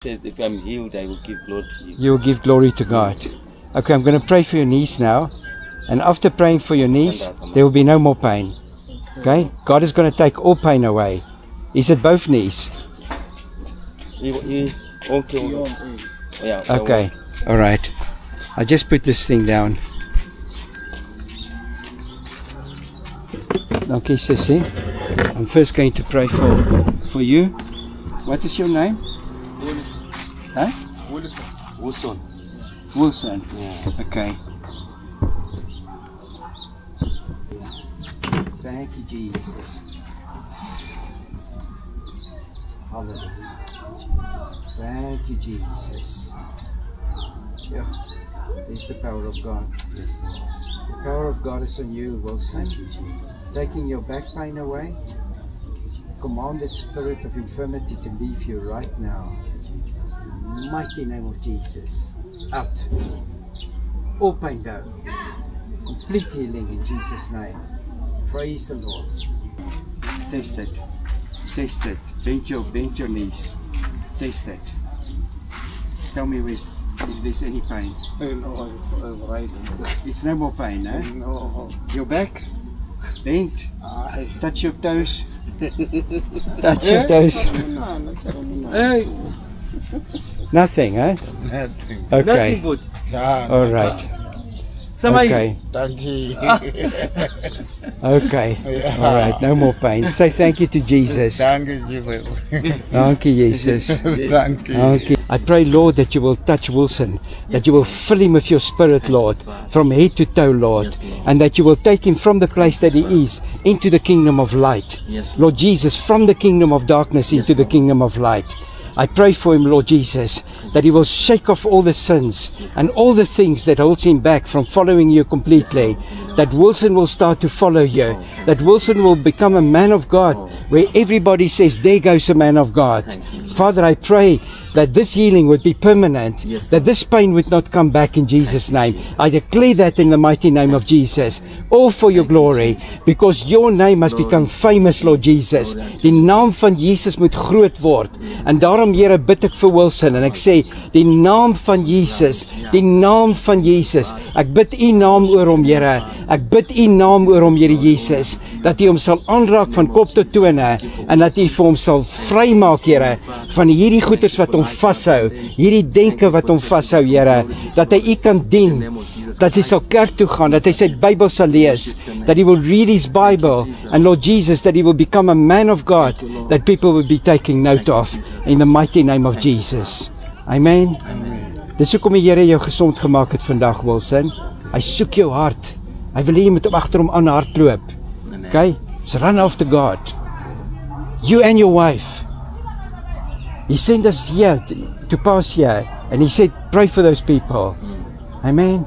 Says if I'm healed, I will give glory to you. You will give glory to God. Okay, I'm going to pray for your knees now. And after praying for your knees, there will be no more pain. Okay? God is going to take all pain away. Is it both knees? Okay. All right. I just put this thing down. Okay, sissy. I'm first going to pray for you. What is your name? Wilson. Huh? Wilson. Wilson. Wilson. Yeah. Okay. Thank you, Jesus. Hallelujah. Thank you, Jesus. Yeah. There's the power of God. Yes, Lord. The power of God is on you, Wilson. Taking your back pain away. Command the spirit of infirmity to leave you right now. In the mighty name of Jesus. Out. All pain go. Complete healing in Jesus' name. Praise the Lord. Test it. Test it. Bend your knees. Test it. Tell me if there's any pain. No, it's right. It's no more pain, eh? No. Your back? Bend. Touch your toes. Touch your toes. Hey, Nothing, eh? Nothing. Okay. nothing good. Yeah. All right. Somebody. Okay. Thank you. Okay. All right. No more pain. Say thank you to Jesus. Thank you, Jesus. Thank you, Jesus. Thank you. Okay. I pray, Lord, that you will touch Wilson, that you will fill him with your spirit, Lord, from head to toe, Lord, and that you will take him from the place that he is into the kingdom of light. Lord Jesus, from the kingdom of darkness into the kingdom of light. I pray for him, Lord Jesus, that he will shake off all the sins and all the things that holds him back from following you completely. That Wilson will start to follow you. That Wilson will become a man of God, where everybody says, there goes a man of God. Father, I pray that this healing would be permanent, that this pain would not come back in Jesus' name. I declare that in the mighty name of Jesus, all for your glory, because your name must become famous, Lord Jesus. Die naam van Jesus moet groot word. En daarom, Here, bid ek vir Wilson en ek sê, die naam van Jesus, die naam van Jesus. Ek bid u naam oor hom, Here. Ek bid u naam oor hom, Here Jesus, dat u hom sal aanraak van kop tot tone en dat u vir hom sal vrymaak, Here, van hierdie goeders wat hom vashou, hierdie denke wat hom vashou, Here, dat hy u kan dien, dat hy sal kerk toe gaan, dat hy sy Bybel sal lees, that he will read his Bible, and Lord Jesus, that he will become a man of God, that people will be taking note of, in the mighty name of Jesus. Amen. Dis hoekom die Here jou gesond gemaak het vandag, Wilson. Hy soek jou hart. Hy wil hê jy moet agter hom aan hardloop. Okay? So run after God. You and your wife. He sent us here to pass here, and he said, pray for those people. Amen.